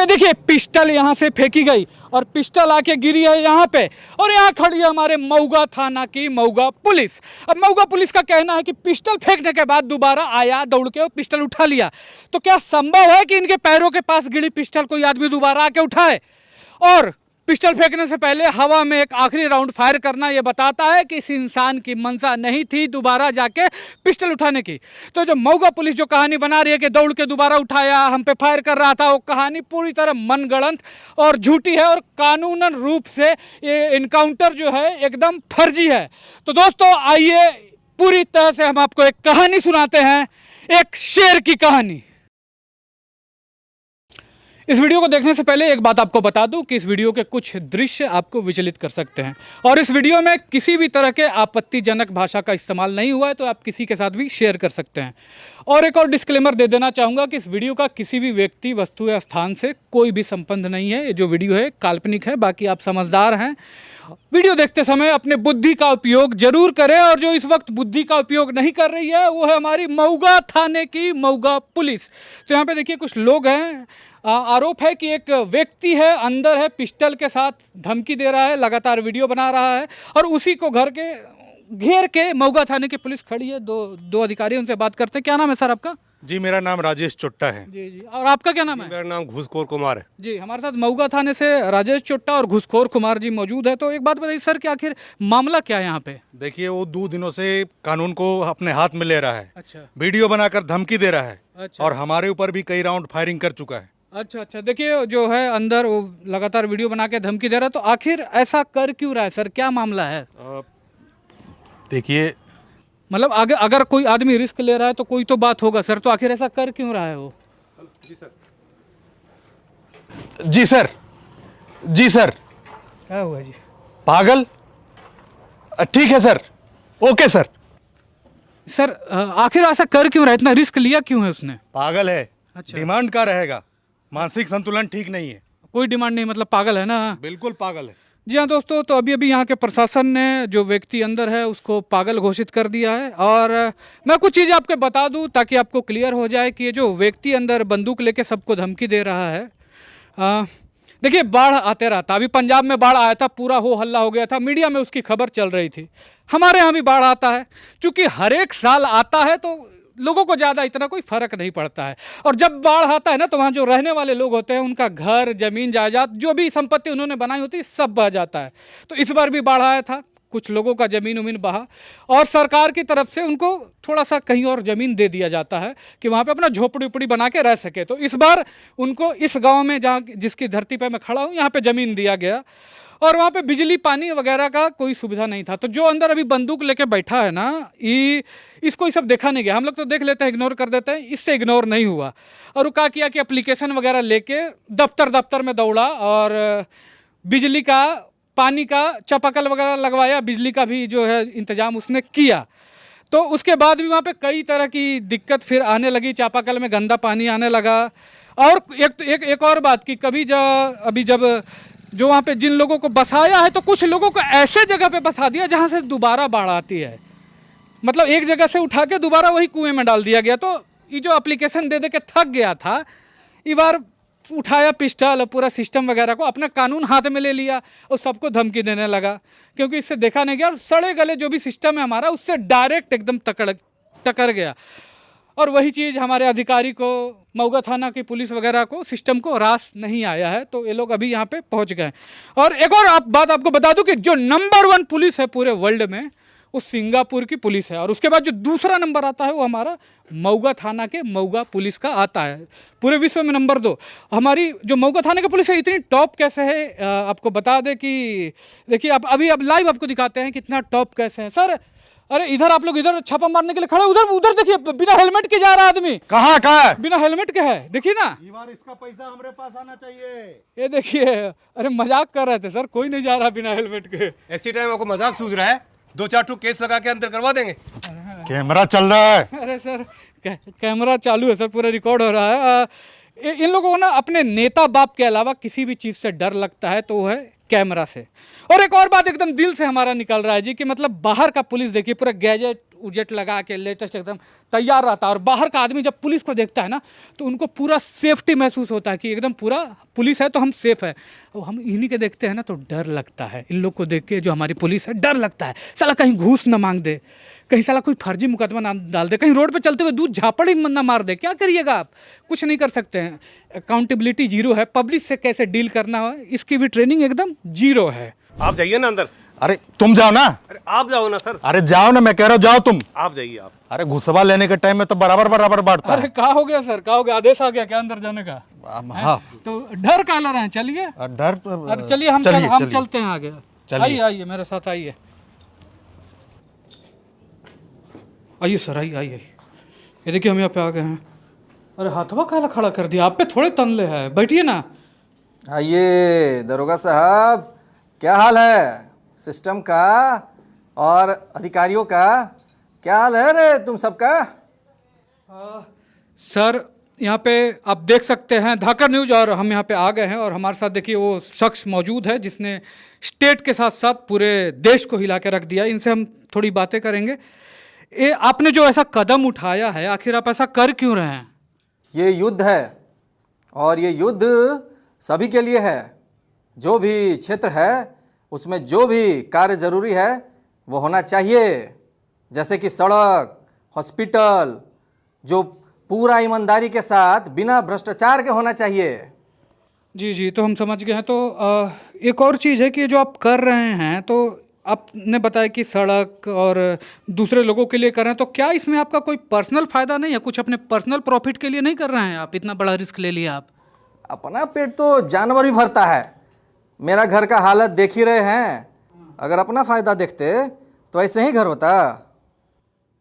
पे देखिए पिस्टल यहाँ से फेंकी गई और पिस्टल आके गिरी है यहाँ पे, और यहाँ खड़ी है हमारे मऊगा थाना की मऊगा पुलिस। अब मऊगा पुलिस का कहना है कि पिस्टल फेंकने के बाद दोबारा आया दौड़ के और पिस्टल उठा लिया। तो क्या संभव है कि इनके पैरों के पास गिरी पिस्टल कोई आदमी दोबारा आके उठाए? और पिस्टल फेंकने से पहले हवा में एक आखिरी राउंड फायर करना ये बताता है कि इस इंसान की मंशा नहीं थी दोबारा जाके पिस्टल उठाने की। तो जो मऊगा पुलिस जो कहानी बना रही है कि दौड़ के दोबारा उठाया, हम पे फायर कर रहा था, वो कहानी पूरी तरह मनगढ़ंत और झूठी है और कानूनन रूप से ये इनकाउंटर जो है एकदम फर्जी है। तो दोस्तों आइए पूरी तरह से हम आपको एक कहानी सुनाते हैं, एक शेर की कहानी। इस वीडियो को देखने से पहले एक बात आपको बता दूं कि इस वीडियो के कुछ दृश्य आपको विचलित कर सकते हैं और इस वीडियो में किसी भी तरह के आपत्तिजनक भाषा का इस्तेमाल नहीं हुआ है, तो आप किसी के साथ भी शेयर कर सकते हैं। और एक और डिस्क्लेमर दे देना चाहूँगा कि इस वीडियो का किसी भी व्यक्ति, वस्तु या स्थान से कोई भी संबंध नहीं है। ये जो वीडियो है काल्पनिक है, बाकी आप समझदार हैं। वीडियो देखते समय अपने बुद्धि का उपयोग जरूर करें, और जो इस वक्त बुद्धि का उपयोग नहीं कर रही है वो है हमारी मऊगा थाने की मऊगा पुलिस। तो यहाँ पे देखिए कुछ लोग हैं, आरोप है कि एक व्यक्ति है अंदर है, पिस्टल के साथ धमकी दे रहा है, लगातार वीडियो बना रहा है, और उसी को घर के घेर के मऊगा थाने की पुलिस खड़ी है। दो अधिकारी उनसे बात करते हैं। क्या नाम है सर आपका? जी मेरा नाम राजेश चोट्टा है। जी जी, और आपका क्या नाम है? मेरा नाम घूसखोर कुमार है। जी, हमारे साथ मऊगा थाने से राजेश चोट्टा और घूसखोर कुमार जी मौजूद है। तो एक बात बताइए सर कि आखिर मामला क्या है यहाँ पे? देखिए वो 2 दिनों से कानून को अपने हाथ में ले रहा है। अच्छा वीडियो बनाकर धमकी दे रहा है। अच्छा। और हमारे ऊपर भी कई राउंड फायरिंग कर चुका है। अच्छा अच्छा, देखिए जो है अंदर वो लगातार वीडियो बना के धमकी दे रहा है, तो आखिर ऐसा कर क्यों रहा है सर? क्या मामला है? देखिए मतलब अगर कोई आदमी रिस्क ले रहा है तो कोई तो बात होगा सर, तो आखिर ऐसा कर क्यों रहा है वो? जी सर। जी सर, जी सर। क्या हुआ जी? पागल? ठीक है सर, ओके सर। सर आखिर ऐसा कर क्यों रहा है? इतना रिस्क लिया क्यों है उसने? पागल है। अच्छा। डिमांड का रहेगा, मानसिक संतुलन ठीक नहीं है। कोई डिमांड नहीं, मतलब पागल है ना? बिल्कुल पागल है। जी हाँ दोस्तों, तो अभी यहाँ के प्रशासन ने जो व्यक्ति अंदर है उसको पागल घोषित कर दिया है। और मैं कुछ चीज़ें आपको बता दूं ताकि आपको क्लियर हो जाए कि ये जो व्यक्ति अंदर बंदूक लेके सबको धमकी दे रहा है, देखिए बाढ़ आते रहता। अभी पंजाब में बाढ़ आया था, पूरा हो हल्ला हो गया था, मीडिया में उसकी खबर चल रही थी। हमारे यहाँ भी बाढ़ आता है, चूँकि हर एक साल आता है तो लोगों को ज़्यादा इतना कोई फ़र्क नहीं पड़ता है। और जब बाढ़ आता है ना तो वहाँ जो रहने वाले लोग होते हैं उनका घर, ज़मीन, जायदाद, जो भी संपत्ति उन्होंने बनाई होती है सब बह जाता है। तो इस बार भी बाढ़ आया था, कुछ लोगों का ज़मीन उमीन बहा, और सरकार की तरफ से उनको थोड़ा सा कहीं और ज़मीन दे दिया जाता है कि वहाँ पे अपना झोपड़ी उपड़ी बना के रह सके। तो इस बार उनको इस गाँव में जहाँ जिसकी धरती पर मैं खड़ा हूँ यहाँ पर ज़मीन दिया गया, और वहाँ पे बिजली पानी वगैरह का कोई सुविधा नहीं था। तो जो अंदर अभी बंदूक लेके बैठा है ना, इसको ये सब देखा नहीं गया। हम लोग तो देख लेते हैं, इग्नोर कर देते हैं, इससे इग्नोर नहीं हुआ। और वो क्या किया कि एप्लीकेशन वगैरह लेके दफ्तर में दौड़ा और बिजली का, पानी का चापाकल वगैरह लगवाया, बिजली का भी जो है इंतज़ाम उसने किया। तो उसके बाद भी वहाँ पे कई तरह की दिक्कत फिर आने लगी, चापाकल में गंदा पानी आने लगा। और एक और बात कि अभी जब जो वहाँ पे जिन लोगों को बसाया है, तो कुछ लोगों को ऐसे जगह पे बसा दिया जहाँ से दोबारा बाढ़ आती है। मतलब एक जगह से उठा के दोबारा वही कुएं में डाल दिया गया। तो ये जो एप्लीकेशन दे के थक गया था, ये बार उठाया पिस्टल और पूरा सिस्टम वगैरह को अपना कानून हाथ में ले लिया और सबको धमकी देने लगा, क्योंकि इससे देखा नहीं गया। और सड़े गले जो भी सिस्टम है हमारा, उससे डायरेक्ट एकदम टकर गया। और वही चीज़ हमारे अधिकारी को, मऊगा थाना की पुलिस वगैरह को, सिस्टम को रास नहीं आया है। तो ये लोग अभी यहाँ पे पहुँच गए। और एक और बात आपको बता दूं कि जो नंबर 1 पुलिस है पूरे वर्ल्ड में, वो सिंगापुर की पुलिस है। और उसके बाद जो दूसरा नंबर आता है वो हमारा मऊगा थाना के मऊगा पुलिस का आता है। पूरे विश्व में नंबर 2 हमारी जो मऊगा थाना की पुलिस है। इतनी टॉप कैसे है, आपको बता दें कि देखिए अब लाइव आपको दिखाते हैं कितना टॉप कैसे है सर। अरे इधर आप लोग इधर छापा मारने के लिए खड़े, उधर देखिए, बिना हेलमेट के जा रहा आदमी। कहाँ है? बिना हेलमेट के है, देखिए ना। ये बार इसका पैसा हमारे पास आना चाहिए। ये देखिए, अरे मजाक कर रहे थे सर, कोई नहीं जा रहा बिना हेलमेट के। ऐसी टाइम आपको मजाक सूझ रहा है? 2-4 ठो केस लगा के अंदर करवा देंगे। कैमरा चल रहा है। अरे सर कैमरा चालू है सर, पूरा रिकॉर्ड हो रहा है। इन लोगों को ना अपने नेता बाप के अलावा किसी भी चीज़ से डर लगता है तो वो है कैमरा से। और एक और बात एकदम दिल से हमारा निकल रहा है जी कि मतलब बाहर का पुलिस देखिए, पूरा गैजेट उजेट लगा के लेटेस्ट एकदम तैयार रहता है। और बाहर का आदमी जब पुलिस को देखता है ना तो उनको पूरा सेफ्टी महसूस होता है कि एकदम पूरा पुलिस है तो हम सेफ है। और हम इन्हीं के देखते हैं ना तो डर लगता है, इन लोग को देख के जो हमारी पुलिस है डर लगता है। साला कहीं घूस ना मांग दे, कहीं साला कोई फर्जी मुकदमा ना डाल दे, कहीं रोड पे चलते हुए दूध झापड़ ही ना मार दे, क्या करिएगा आप? कुछ नहीं कर सकते हैं। अकाउंटेबिलिटी जीरो है, पब्लिक से कैसे डील करना है इसकी भी ट्रेनिंग एकदम जीरो है। आप जाइए ना अंदर। अरे तुम जाओ ना। अरे आप जाओ ना सर। अरे जाओ ना, मैं कह रहा हूँ जाओ तुम। आप जाइए आप। अरे घुसवा लेने के टाइम में तो बराबर बराबर बांटता अरे है। क्या हो गया सर, क्या हो गया? आदेश आ गया क्या अंदर जाने का? हाँ तो डर का रहे हैं, चलिए। डर। अरे चलिए हम चलते हैं आगे। आइए आइए मेरे साथ आइए। आइए सर, आइए आइए। ये देखिए हम यहाँ पे आ गए हैं। अरे हाथवा काला खड़ा कर दिया, आप पे थोड़े तनले हैं, बैठिए ना। आइए दरोगा साहब, क्या हाल है सिस्टम का और अधिकारियों का? क्या हाल है रे तुम सबका? सर यहाँ पे आप देख सकते हैं धाकर न्यूज़, और हम यहाँ पे आ गए हैं और हमारे साथ देखिए वो शख्स मौजूद है जिसने स्टेट के साथ साथ पूरे देश को हिला के रख दिया। इनसे हम थोड़ी बातें करेंगे। ये आपने जो ऐसा कदम उठाया है, आखिर आप ऐसा कर क्यों रहे हैं? ये युद्ध है और ये युद्ध सभी के लिए है। जो भी क्षेत्र है उसमें जो भी कार्य ज़रूरी है वो होना चाहिए, जैसे कि सड़क, हॉस्पिटल, जो पूरा ईमानदारी के साथ बिना भ्रष्टाचार के होना चाहिए। जी जी, तो हम समझ गए हैं। तो एक और चीज़ है कि जो आप कर रहे हैं, तो आपने बताया कि सड़क और दूसरे लोगों के लिए कर रहे हैं, तो क्या इसमें आपका कोई पर्सनल फ़ायदा नहीं है? कुछ अपने पर्सनल प्रॉफिट के लिए नहीं कर रहे हैं आप? इतना बड़ा रिस्क ले लिया आप। अपना पेट तो जानवर भी भरता है। मेरा घर का हालत देख ही रहे हैं। अगर अपना फ़ायदा देखते तो ऐसे ही घर होता।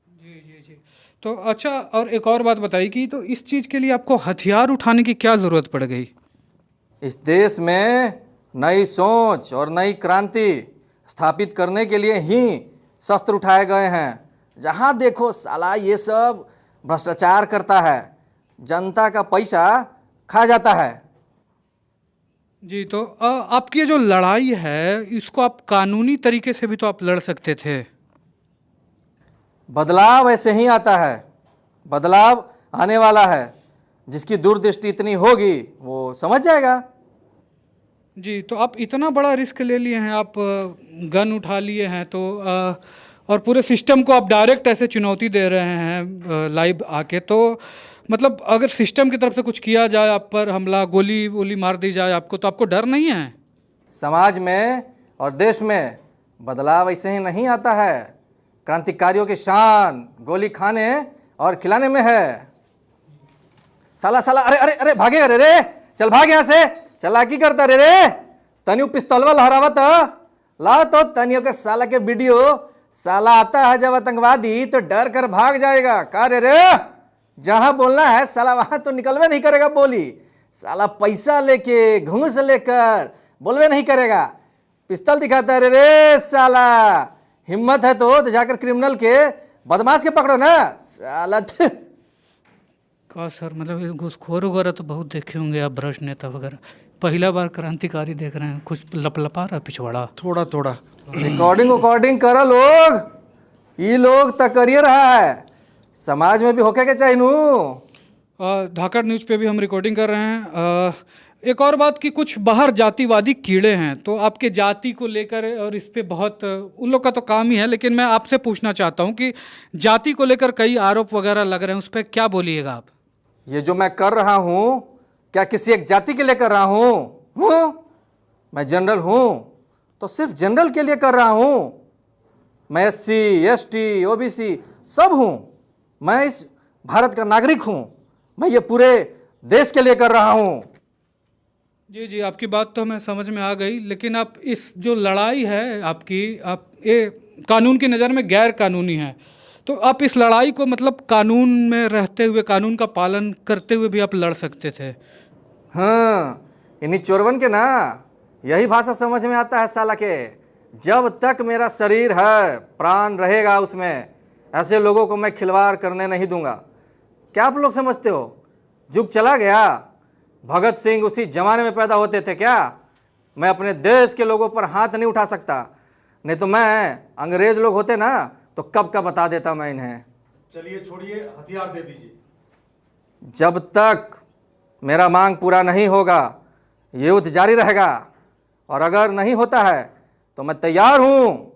जी जी जी। तो अच्छा, और एक और बात बताइए कि तो इस चीज़ के लिए आपको हथियार उठाने की क्या ज़रूरत पड़ गई? इस देश में नई सोच और नई क्रांति स्थापित करने के लिए ही शस्त्र उठाए गए हैं। जहाँ देखो साला ये सब भ्रष्टाचार करता है, जनता का पैसा खा जाता है। जी, तो आपकी ये जो लड़ाई है इसको आप कानूनी तरीके से भी तो आप लड़ सकते थे। बदलाव ऐसे ही आता है, बदलाव आने वाला है। जिसकी दूरदृष्टि इतनी होगी वो समझ जाएगा। जी, तो आप इतना बड़ा रिस्क ले लिए हैं, आप गन उठा लिए हैं, तो और पूरे सिस्टम को आप डायरेक्ट ऐसे चुनौती दे रहे हैं लाइव आके, तो मतलब अगर सिस्टम की तरफ से कुछ किया जाए, आप पर हमला, गोली वोली मार दी जाए आपको, तो आपको डर नहीं है? समाज में और देश में बदलाव ऐसे ही नहीं आता है। क्रांतिकारियों की शान गोली खाने और खिलाने में है। साला साला, अरे अरे अरे भागेगा रे रे, चल भाग यहाँ से। चलाकी करता रे रे, तनियो पिस्तौलवा लहरावत ला तो तनियो के साला के वीडियो। साला आता है जब आतंकवादी तो डर कर भाग जाएगा। का रे रे, जहां बोलना है साला वहां तो निकलवे नहीं करेगा बोली। साला पैसा लेके घूस लेकर बोलवे नहीं करेगा, पिस्तौल दिखाता है रे रे साला। हिम्मत है तो जाकर क्रिमिनल के बदमाश के पकड़ो ना साला। का सर, मतलब घूसखोर वगैरह तो बहुत देखे होंगे आप, भ्रष्ट नेता वगैरह। पहला बार क्रांतिकारी देख रहे हैं, कुछ लपलपा रहा है पिछवाड़ा। थोड़ा थोड़ा रिकॉर्डिंग करो लोग, ये लोग तक करिए रहा है, समाज में भी होके के चाहिए नू। धाकड़ न्यूज़ पे भी हम रिकॉर्डिंग कर रहे हैं। एक और बात कि कुछ बाहर जातिवादी कीड़े हैं, तो आपके जाति को लेकर और इस पे बहुत उन लोग का तो काम ही है, लेकिन मैं आपसे पूछना चाहता हूं कि जाति को लेकर कई आरोप वगैरह लग रहे हैं, उस पर क्या बोलिएगा आप? ये जो मैं कर रहा हूँ क्या किसी एक जाति के लिए कर रहा हूँ? मैं जनरल हूँ तो सिर्फ जनरल के लिए कर रहा हूँ। मैं SC ST OBC सब हूँ। मैं इस भारत का नागरिक हूँ। मैं ये पूरे देश के लिए कर रहा हूँ। जी जी, आपकी बात तो हमें समझ में आ गई, लेकिन आप इस जो लड़ाई है आपकी, आप ये कानून की नज़र में गैर कानूनी है, तो आप इस लड़ाई को मतलब कानून में रहते हुए, कानून का पालन करते हुए भी आप लड़ सकते थे। हाँ, इन्हीं चोरवन के ना यही भाषा समझ में आता है साला के। जब तक मेरा शरीर है, प्राण रहेगा उसमें, ऐसे लोगों को मैं खिलवाड़ करने नहीं दूंगा। क्या आप लोग समझते हो युग चला गया? भगत सिंह उसी जमाने में पैदा होते थे क्या? मैं अपने देश के लोगों पर हाथ नहीं उठा सकता। नहीं तो मैं, अंग्रेज लोग होते ना, तो कब का बता देता मैं इन्हें। चलिए छोड़िए, हथियार दे दीजिए। जब तक मेरा मांग पूरा नहीं होगा युद्ध जारी रहेगा, और अगर नहीं होता है तो मैं तैयार हूँ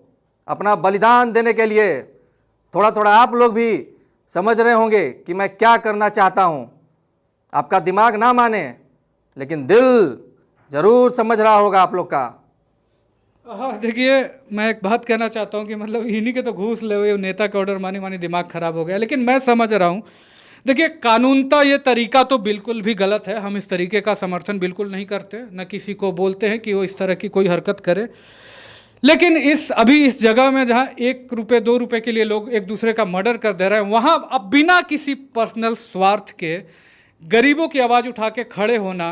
अपना बलिदान देने के लिए। थोड़ा थोड़ा आप लोग भी समझ रहे होंगे कि मैं क्या करना चाहता हूँ। आपका दिमाग ना माने लेकिन दिल जरूर समझ रहा होगा आप लोग का। हाँ देखिए, मैं एक बात कहना चाहता हूँ कि मतलब इन्हीं के तो घूस ले हुए नेता के ऑर्डर मानी मानी दिमाग खराब हो गया। लेकिन मैं समझ रहा हूँ, देखिए कानूनता ये तरीका तो बिल्कुल भी गलत है। हम इस तरीके का समर्थन बिल्कुल नहीं करते, न किसी को बोलते हैं कि वो इस तरह की कोई हरकत करे। लेकिन अभी इस जगह में जहाँ 1 रुपये 2 रुपये के लिए लोग एक दूसरे का मर्डर कर दे रहे हैं, वहाँ अब बिना किसी पर्सनल स्वार्थ के गरीबों की आवाज़ उठा के खड़े होना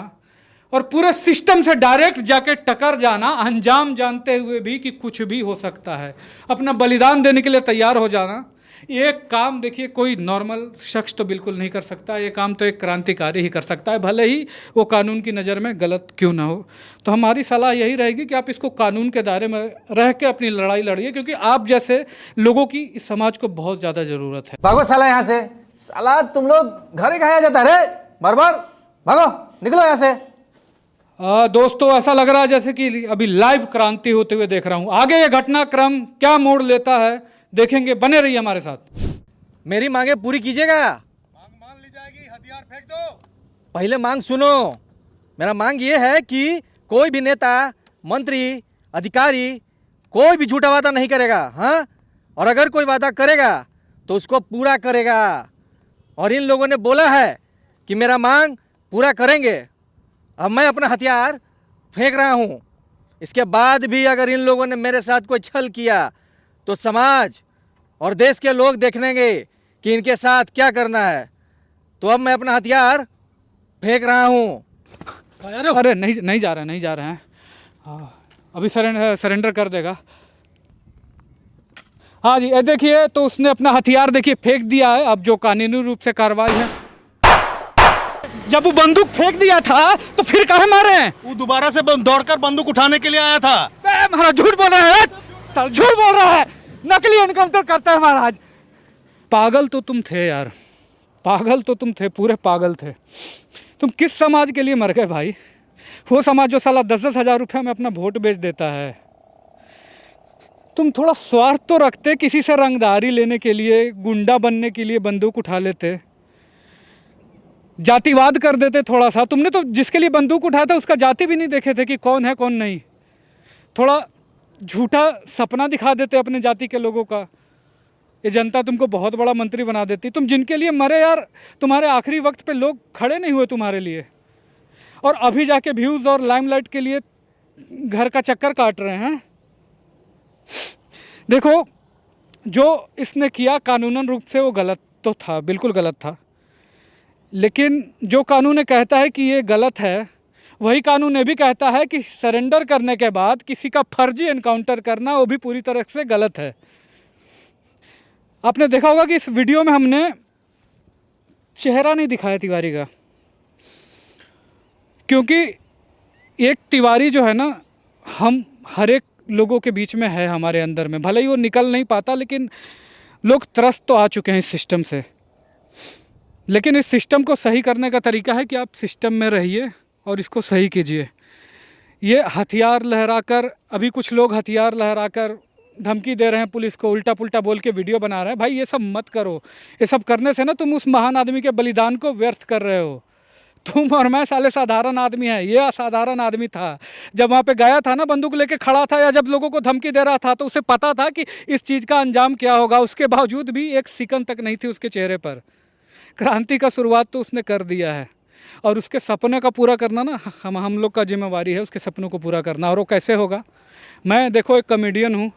और पूरे सिस्टम से डायरेक्ट जाके टकर जाना, अंजाम जानते हुए भी कि कुछ भी हो सकता है, अपना बलिदान देने के लिए तैयार हो जाना, ये काम देखिए कोई नॉर्मल शख्स तो बिल्कुल नहीं कर सकता। ये काम तो एक क्रांतिकारी ही कर सकता है, भले ही वो कानून की नज़र में गलत क्यों ना हो। तो हमारी सलाह यही रहेगी कि आप इसको कानून के दायरे में रह के अपनी लड़ाई लड़िए, क्योंकि आप जैसे लोगों की इस समाज को बहुत ज़्यादा ज़रूरत है। भागो साला यहाँ से। साला तुम लोग घर ही खाया जाता है रे, बार बार भागो, निकलो यहाँ से। दोस्तों, ऐसा लग रहा है जैसे कि अभी लाइव क्रांति होते हुए देख रहा हूँ। आगे ये घटनाक्रम क्या मोड़ लेता है देखेंगे, बने रहिए हमारे साथ। मेरी मांगे पूरी कीजिएगा। मांग मान ली जाएगी, हथियार फेंक दो। पहले मांग सुनो। मेरा मांग ये है कि कोई भी नेता, मंत्री, अधिकारी कोई भी झूठा वादा नहीं करेगा। हाँ, और अगर कोई वादा करेगा तो उसको पूरा करेगा। और इन लोगों ने बोला है कि मेरा मांग पूरा करेंगे। अब मैं अपना हथियार फेंक रहा हूँ। इसके बाद भी अगर इन लोगों ने मेरे साथ कोई छल किया तो समाज और देश के लोग देखेंगे कि इनके साथ क्या करना है। तो अब मैं अपना हथियार फेंक रहा हूँ। अरे नहीं जा रहे हैं। अभी सरेंडर कर देगा। हाँ जी, ये देखिए, तो उसने अपना हथियार देखिए फेंक दिया है। अब जो कानूनी रूप से कार्रवाई है, जब वो बंदूक फेंक दिया था तो फिर कहाँ मारे हैं? वो दोबारा से दौड़कर बंदूक उठाने के लिए आया था। महाराज झूठ बोल रहा है, झूठ बोल रहा है, नकली एनकाउंटर करता है महाराज। पागल तो तुम थे यार, पागल तो तुम थे, पूरे पागल थे। तुम किस समाज के लिए मर गए भाई? वो समाज जो साला 10-10 हज़ार रुपये में अपना वोट बेच देता है। तुम थोड़ा स्वार्थ तो रखते, किसी से रंगदारी लेने के लिए, गुंडा बनने के लिए बंदूक उठा लेते, जातिवाद कर देते थोड़ा सा। तुमने तो जिसके लिए बंदूक उठाया था उसका जाति भी नहीं देखे थे कि कौन है कौन नहीं। थोड़ा झूठा सपना दिखा देते अपने जाति के लोगों का। ये जनता तुमको बहुत बड़ा मंत्री बना देती। तुम जिनके लिए मरे यार, तुम्हारे आखिरी वक्त पे लोग खड़े नहीं हुए तुम्हारे लिए, और अभी जाके व्यूज़ और लाइमलाइट के लिए घर का चक्कर काट रहे हैं। देखो, जो इसने किया कानूनन रूप से वो गलत तो था, बिल्कुल गलत था। लेकिन जो कानून कहता है कि ये गलत है, वही कानून ये भी कहता है कि सरेंडर करने के बाद किसी का फर्जी एनकाउंटर करना वो भी पूरी तरह से गलत है। आपने देखा होगा कि इस वीडियो में हमने चेहरा नहीं दिखाया तिवारी का, क्योंकि एक तिवारी जो है ना, हम हर एक लोगों के बीच में है हमारे अंदर में। भले ही वो निकल नहीं पाता, लेकिन लोग त्रस्त तो आ चुके हैं इस सिस्टम से। लेकिन इस सिस्टम को सही करने का तरीका है कि आप सिस्टम में रहिए और इसको सही कीजिए। ये हथियार लहराकर, अभी कुछ लोग हथियार लहराकर धमकी दे रहे हैं पुलिस को, उल्टा पुल्टा बोल के वीडियो बना रहे हैं। भाई ये सब मत करो। ये सब करने से ना तुम उस महान आदमी के बलिदान को व्यर्थ कर रहे हो। तुम और मैं साले साधारण आदमी है, ये असाधारण आदमी था। जब वहाँ पे गया था ना, बंदूक लेके खड़ा था, या जब लोगों को धमकी दे रहा था, तो उसे पता था कि इस चीज़ का अंजाम क्या होगा। उसके बावजूद भी एक सिकन तक नहीं थी उसके चेहरे पर। क्रांति का शुरुआत तो उसने कर दिया है, और उसके सपने का पूरा करना ना हम लोग का जिम्मेवारी है, उसके सपनों को पूरा करना। और वो कैसे होगा? मैं देखो एक कॉमेडियन हूँ,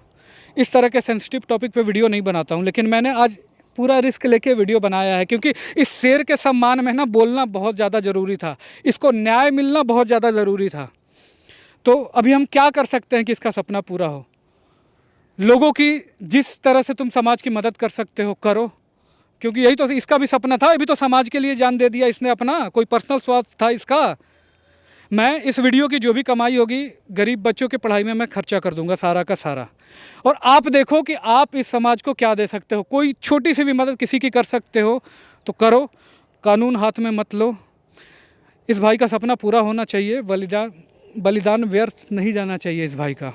इस तरह के सेंसिटिव टॉपिक पे वीडियो नहीं बनाता हूँ, लेकिन मैंने आज पूरा रिस्क लेके वीडियो बनाया है, क्योंकि इस शेर के सम्मान में ना बोलना बहुत ज़्यादा ज़रूरी था, इसको न्याय मिलना बहुत ज़्यादा ज़रूरी था। तो अभी हम क्या कर सकते हैं कि इसका सपना पूरा हो? लोगों की जिस तरह से तुम समाज की मदद कर सकते हो करो, क्योंकि यही तो इसका भी सपना था। ये भी तो समाज के लिए जान दे दिया इसने अपना, कोई पर्सनल स्वार्थ था इसका? मैं इस वीडियो की जो भी कमाई होगी गरीब बच्चों की पढ़ाई में मैं खर्चा कर दूंगा सारा का सारा। और आप देखो कि आप इस समाज को क्या दे सकते हो। कोई छोटी सी भी मदद किसी की कर सकते हो तो करो, कानून हाथ में मत लो। इस भाई का सपना पूरा होना चाहिए, बलिदान व्यर्थ नहीं जाना चाहिए इस भाई का।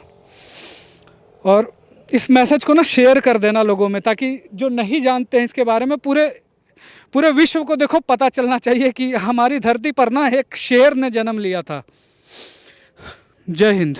और इस मैसेज को ना शेयर कर देना लोगों में, ताकि जो नहीं जानते हैं इसके बारे में पूरे विश्व को देखो पता चलना चाहिए कि हमारी धरती पर ना एक शेर ने जन्म लिया था। जय हिंद।